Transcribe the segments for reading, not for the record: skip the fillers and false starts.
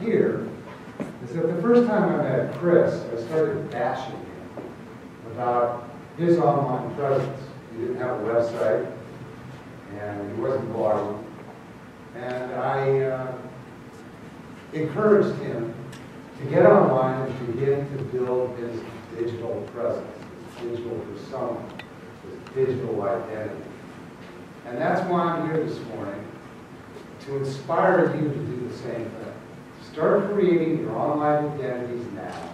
here is that the first time I met Chris, I started bashing him about his online presence. He didn't have a website, and he wasn't blogging. And I encouraged him to get online and begin to build his digital presence, his digital persona, his digital identity. And that's why I'm here this morning, to inspire you to do the same thing. Start creating your online identities now.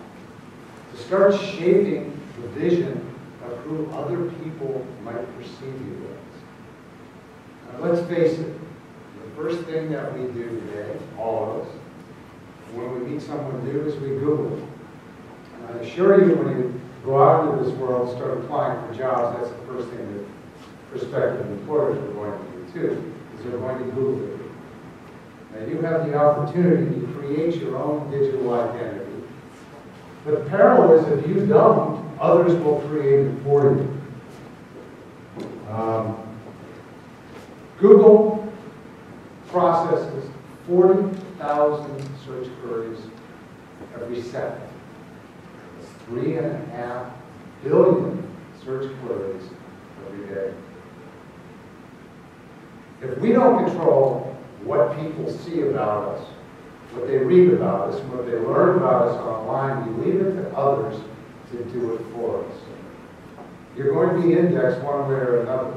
To start shaping the vision of who other people might perceive you as. Now, let's face it, the first thing that we do today, all of us, when we meet someone new is we Google it. And I assure you, when you go out into this world and start applying for jobs, that's the first thing that prospective employers are going to do too, is they're going to Google it. Now you have the opportunity to create your own digital identity. The peril is if you don't, others will create it for you. Google processes 40,000 search queries every second. That's 3.5 billion search queries every day. If we don't control what people see about us, what they read about us, what they learn about us online, we leave it to others to do it for us. You're going to be indexed one way or another.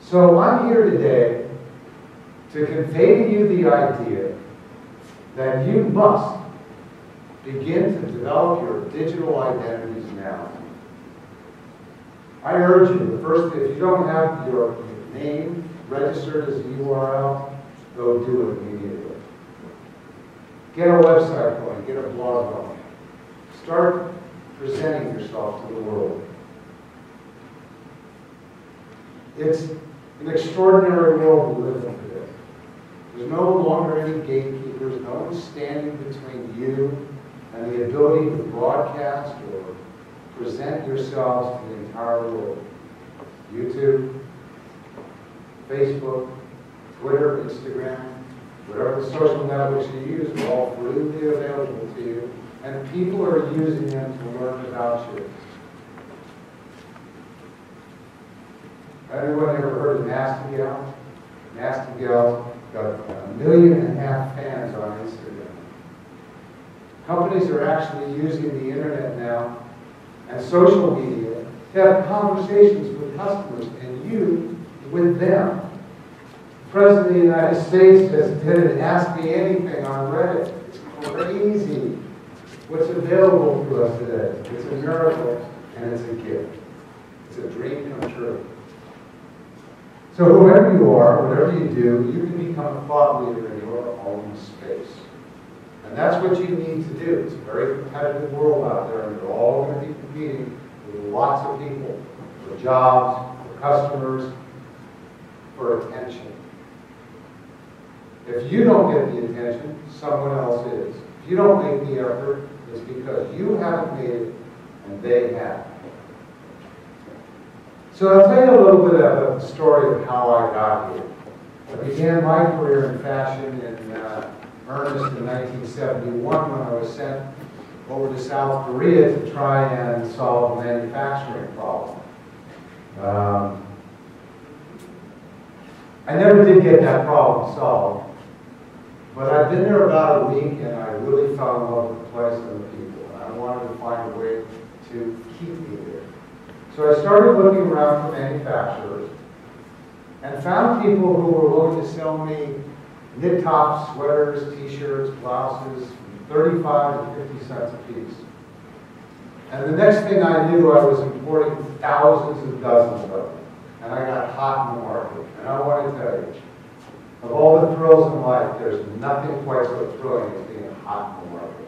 So I'm here today to convey to you the idea that you must begin to develop your digital identities now. I urge you, the first, if you don't have your name registered as a URL, go do it immediately. Get a website going, get a blog going. Start presenting yourself to the world. It's an extraordinary world we live in today. There's no longer any gatekeepers, no one standing between you and the ability to broadcast or present yourselves to the entire world. YouTube, Facebook, Twitter, Instagram, whatever the social networks you use are all freely available to you, and people are using them to learn about you. Anyone ever heard of Nasty Gal? Nasty Gal got 1.5 million fans on Instagram. Companies are actually using the internet now and social media to have conversations with customers and you with them. The President of the United States has did Ask Me Anything on Reddit. It's crazy what's available to us today. It's a miracle and it's a gift. It's a dream come true. So whoever you are, whatever you do, you can become a thought leader in your own space. And that's what you need to do. It's a very competitive world out there, and you're all going to be competing with lots of people for jobs, for customers, for attention. If you don't get the attention, someone else is. If you don't make the effort, it's because you haven't made it and they have. So I'll tell you a little bit of the story of how I got here. I began my career in fashion in earnest in 1971 when I was sent over to South Korea to try and solve a manufacturing problem. I never did get that problem solved, but I've been there about a week and I really fell in love with the place and the people. And I wanted to find a way to keep me there. So I started looking around for manufacturers and found people who were willing to sell me knit tops, sweaters, t-shirts, blouses, 35 to 50 cents a piece. And the next thing I knew, I was importing thousands and dozens of them. And I got hot in the market. And I want to tell you, of all the thrills in life, there's nothing quite so thrilling as being hot in the market.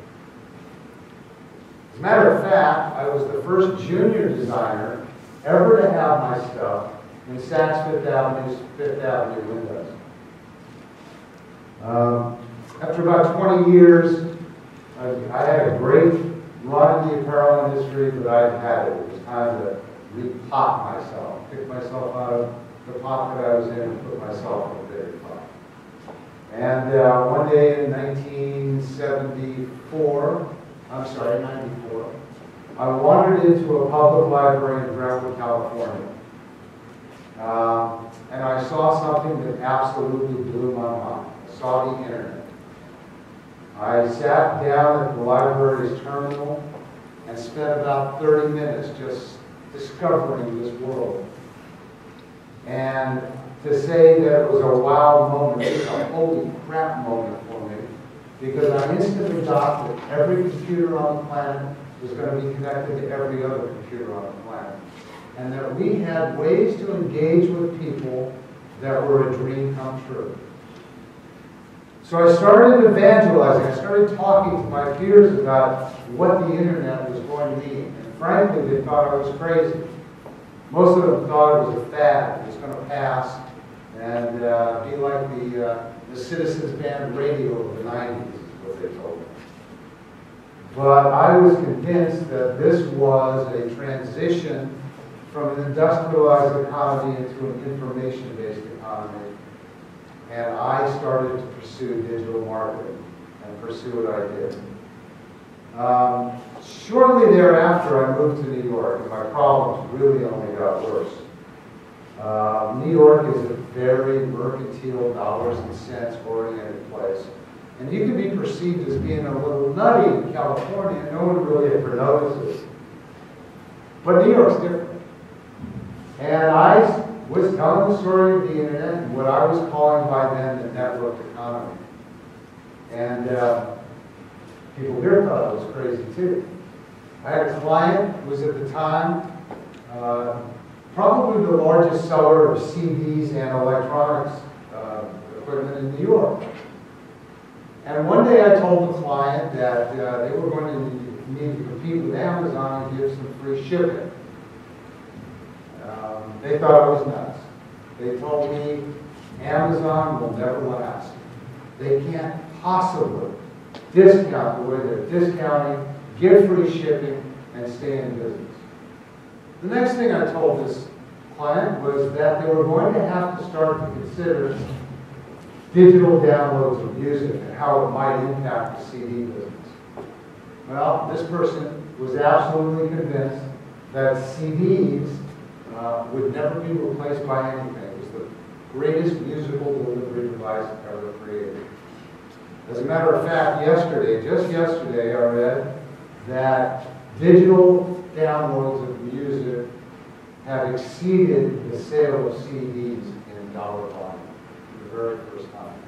As a matter of fact, I was the first junior designer ever to have my stuff in Saks Fifth Avenue windows. After about 20 years, I had a great run in the apparel industry, but I'd had it. It was time to repot myself, pick myself out of the pot that I was in and put myself in a bigger pot. And one day in 94, I wandered into a public library in Brentwood, California. And I saw something that absolutely blew my mind. I saw the internet. I sat down at the library's terminal and spent about 30 minutes just discovering this world. And to say that it was a wow moment, it was a holy crap moment for me, because I instantly got that every computer on the planet was going to be connected to every other computer on the planet. And that we had ways to engage with people that were a dream come true. So I started evangelizing. I started talking to my peers about what the internet was going to mean. And frankly, they thought I was crazy. Most of them thought it was a fad. It was going to pass and be like the Citizens Band radio of the 90s, is what they told me. But I was convinced that this was a transition from an industrialized economy into an information-based economy. And I started to pursue digital marketing and pursue what I did. Shortly thereafter, I moved to New York, and my problems really only got worse. New York is a very mercantile, dollars and cents oriented place. And you can be perceived as being a little nutty in California, and no one really ever notices. But New York's different. And I was telling the story of the internet and what I was calling by then the networked economy. And people here thought I was crazy too. I had a client who was at the time probably the largest seller of CDs and electronics equipment in New York. And one day I told the client that they were going to need to compete with Amazon and give some free shipping. They thought I was nuts. They told me Amazon will never last. They can't possibly discount the way they're discounting, give free shipping, and stay in business. The next thing I told this client was that they were going to have to start to consider digital downloads of music and how it might impact the CD business. Well, this person was absolutely convinced that CDs would never be replaced by anything. It was the greatest musical delivery device ever created. As a matter of fact, just yesterday, I read that digital downloads of music have exceeded the sale of CDs in dollar volume for the very first time.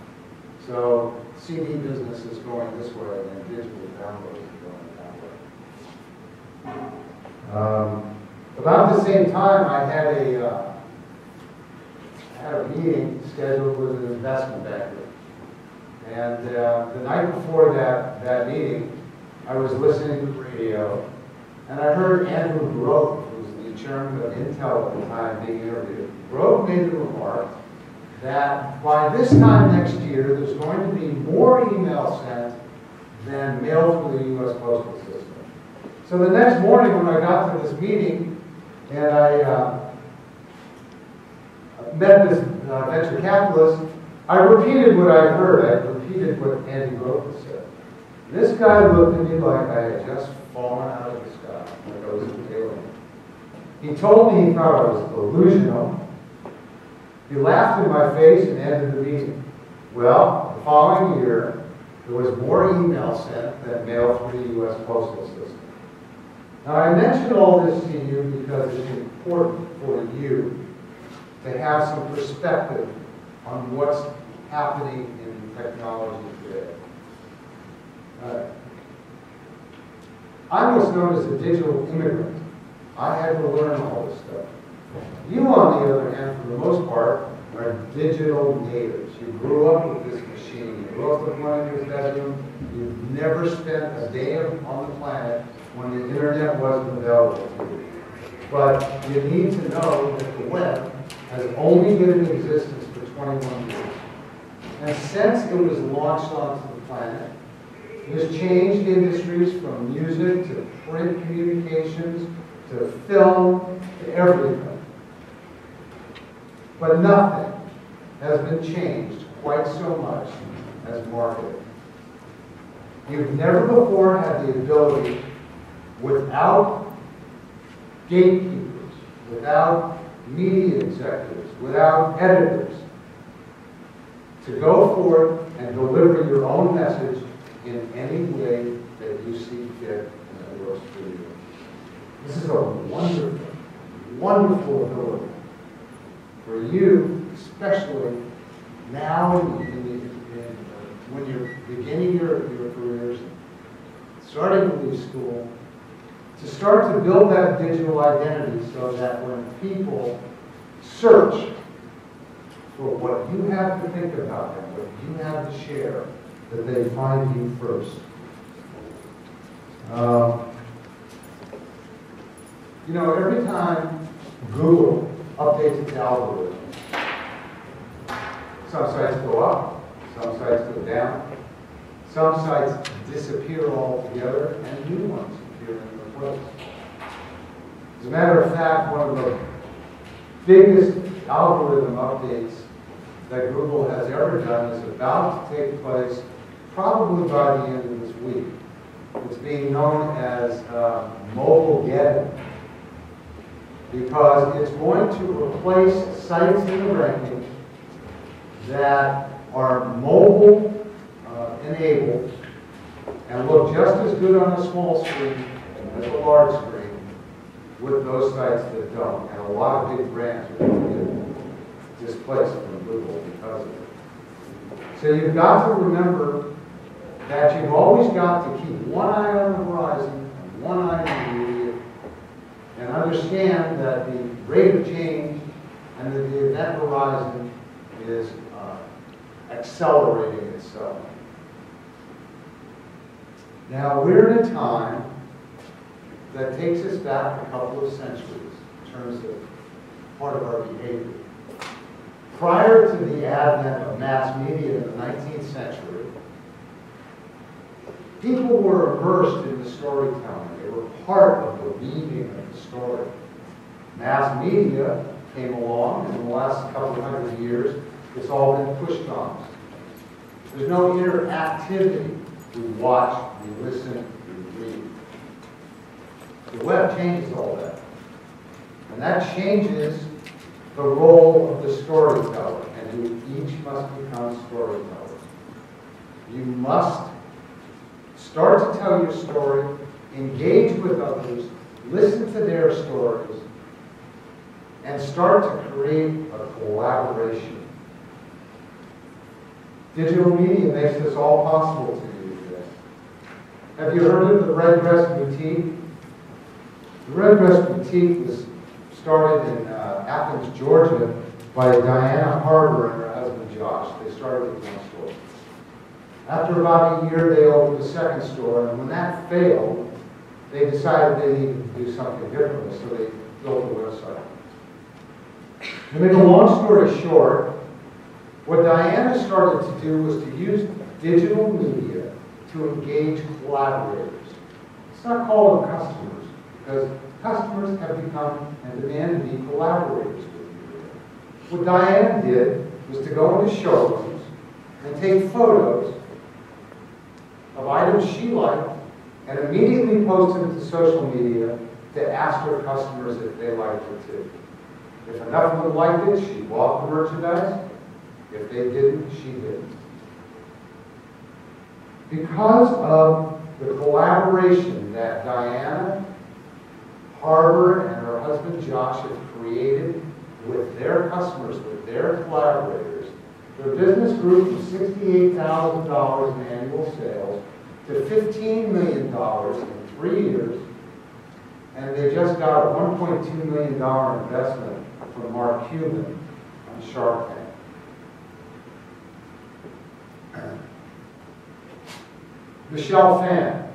So CD business is going this way, and digital downloads is going that way. About the same time, I had a meeting scheduled with an investment banker. And the night before that meeting, I was listening to the radio, and I heard Andrew Grove, who was the chairman of Intel at the time, being interviewed. Grove made the remark that by this time next year, there's going to be more email sent than mail through the U.S. Postal System. So the next morning when I got to this meeting, and I met this venture capitalist, I repeated what I heard. I repeated what Andy Grove had said. This guy looked at me like I had just fallen out of the sky, like I was an alien. He told me he thought I was delusional. He laughed in my face and ended the meeting. Well, the following year, there was more email sent than mail through the U.S. Postal System. Now, I mention all this to you because it's important for you to have some perspective on what's happening in technology today. I was known as a digital immigrant. I had to learn all this stuff. You, on the other hand, for the most part, are digital natives. You grew up with this machine. You grew up with one in your bedroom. You've never spent a day on the planet when the internet wasn't available to you. But you need to know that the web has only been in existence for 21 years. And since it was launched onto the planet, it has changed industries from music to print communications to film to everything. But nothing has been changed quite so much as marketing. You've never before had the ability, without gatekeepers, without media executives, without editors, to go forth and deliver your own message in any way that you see fit and that works for you. This is a wonderful, wonderful ability for you, especially now when you're beginning your careers, starting to leave school, to start to build that digital identity so that when people search for what you have to think about and what you have to share, that they find you first. You know, every time Google updates its algorithm, some sites go up, some sites go down, some sites disappear altogether, and new ones appear in their place. As a matter of fact, one of the biggest algorithm updates that Google has ever done is about to take place probably by the end of this week. It's being known as mobile getting, because it's going to replace sites in the ranking that are mobile enabled and look just as good on a small screen as a large screen with those sites that don't. And a lot of big brands are going to get displaced from Google because of it. So you've got to remember that you've always got to keep one eye on the horizon and one eye on the media, and understand that the rate of change and that the event horizon is accelerating itself. Now, we're in a time that takes us back a couple of centuries in terms of part of our behavior. Prior to the advent of mass media in the 19th century, people were immersed in the storytelling. They were part of the weaving of the story. Mass media came along, and in the last couple of hundred years, it's all been pushed on us. There's no interactivity. We watch, we listen, we read. The web changes all that. And that changes the role of the storyteller, and you each must become storytellers. You must start to tell your story, engage with others, listen to their stories, and start to create a collaboration. Digital media makes this all possible to you today. Have you heard of the Red Dress Boutique? The Red Dress Boutique was started in Athens, Georgia by Diana Harbour and her husband Josh. They started with one store. After about a year, they opened a second store, and when that failed, they decided they needed to do something differently, so they built a website. To make a long story short, what Diana started to do was to use digital media to engage collaborators. It's not call them customers, because customers have become and demand to be collaborators with you. What Diana did was to go into showrooms and take photos of items she liked and immediately post them to social media to ask her customers if they liked it too. If enough of them liked it, she bought the merchandise. If they didn't, she didn't. Because of the collaboration that Diana Harbour and her husband Josh have created with their customers, with their collaborators, their business grew from $68,000 in annual sales to $15 million in 3 years, and they just got a $1.2 million investment from Mark Cuban on Shark Tank. Michelle Phan.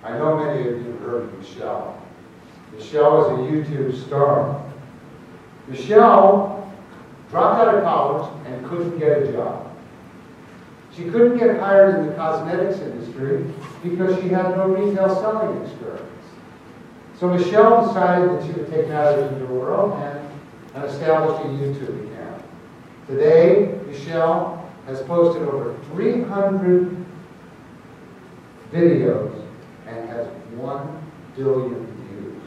I know many of you have heard of Michelle. Michelle is a YouTube star. Michelle dropped out of college and couldn't get a job. She couldn't get hired in the cosmetics industry because she had no retail selling experience. So Michelle decided that she would take matters into her own hands and established a YouTube account. Today, Michelle has posted over 300 videos and has 1 billion views.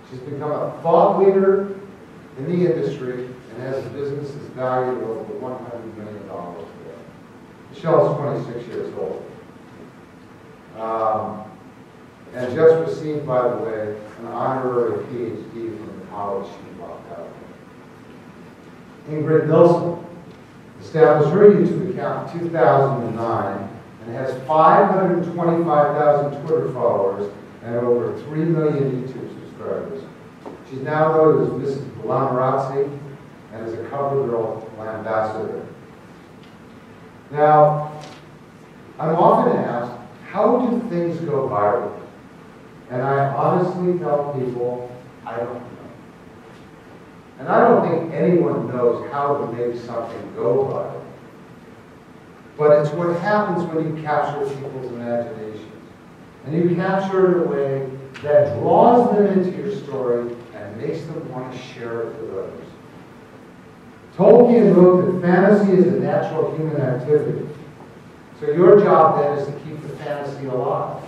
She's become a thought leader in the industry and has a business that's valued at over $100 million today. Michelle's 26 years old. And just received, by the way, an honorary PhD from the college she walked out of. Ingrid Nilsson established her YouTube account in 2009 and has 525,000 Twitter followers and over 3 million YouTube subscribers. She's now known as Mrs. Glamorazzi and is a CoverGirl ambassador. Now, I'm often asked, how do things go viral? And I honestly tell people, I don't know. And I don't think anyone knows how to make something go viral. But it's what happens when you capture people's imaginations. And you capture it in a way that draws them into your story and makes them want to share it with others. Tolkien wrote that fantasy is a natural human activity. So your job then is to keep the fantasy alive.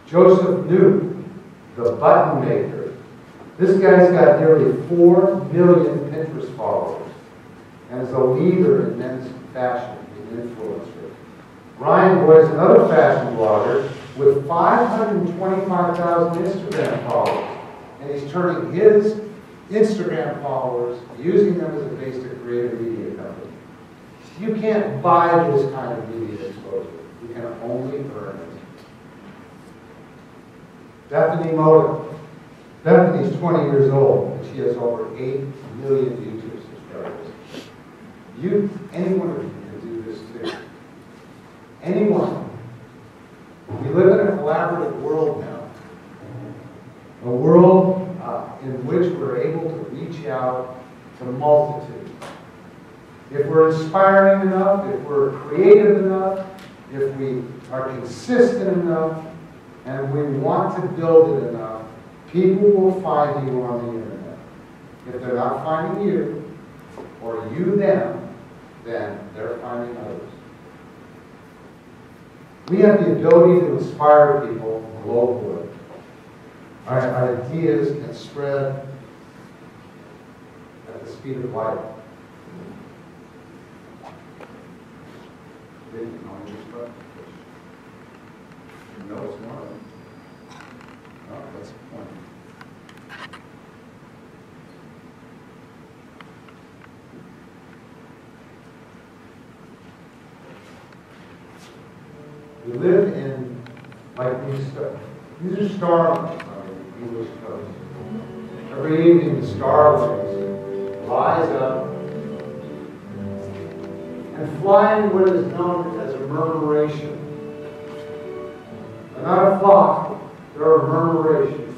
Joseph New, the button maker. This guy's got nearly 4 million Pinterest followers and is a leader in men's fashion. He's an influencer. Ryan Boyce, another fashion blogger with 525,000 Instagram followers. And he's turning his Instagram followers, using them as a base to create a media company. You can't buy this kind of media exposure. You can only earn it. Bethany Moda. Bethany's 20 years old, and she has over 8 million YouTube subscribers. Anyone of you can do this too. Anyone. We live in a collaborative world now. A world in which we're able to reach out to multitudes. If we're inspiring enough, if we're creative enough, if we are consistent enough, and we want to build it enough, people will find you on the internet. If they're not finding you, or you them, then they're finding others. We have the ability to inspire people globally. Our ideas can spread at the speed of light. No, it's not. Oh, that's the point. We live in, like these are starlings on the English coast. Every evening the starlings rise up and fly in what is known as a murmuration. They're not a flock, they're a murmuration.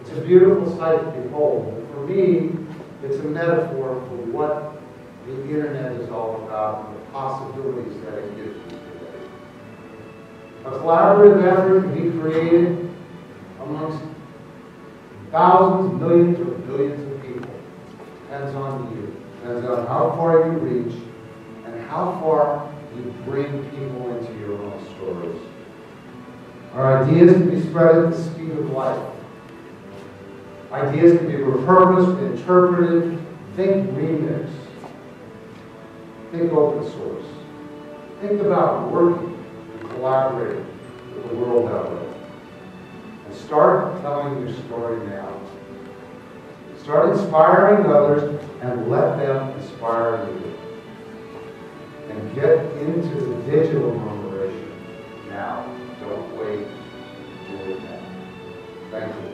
It's a beautiful sight to behold. And for me, it's a metaphor for what the internet is all about and the possibilities that it gives you today. A collaborative effort can be created amongst thousands, millions, or billions of people. Depends on you. Depends on how far you reach and how far you bring people into your own stories. Our ideas can be spread at the speed of light. Ideas can be repurposed, interpreted. Think remix. Think open source. Think about working and collaborating with the world out there. And start telling your story now. Start inspiring others and let them inspire you. And get into the digital murmuration now. Don't wait. Do it now. Thank you.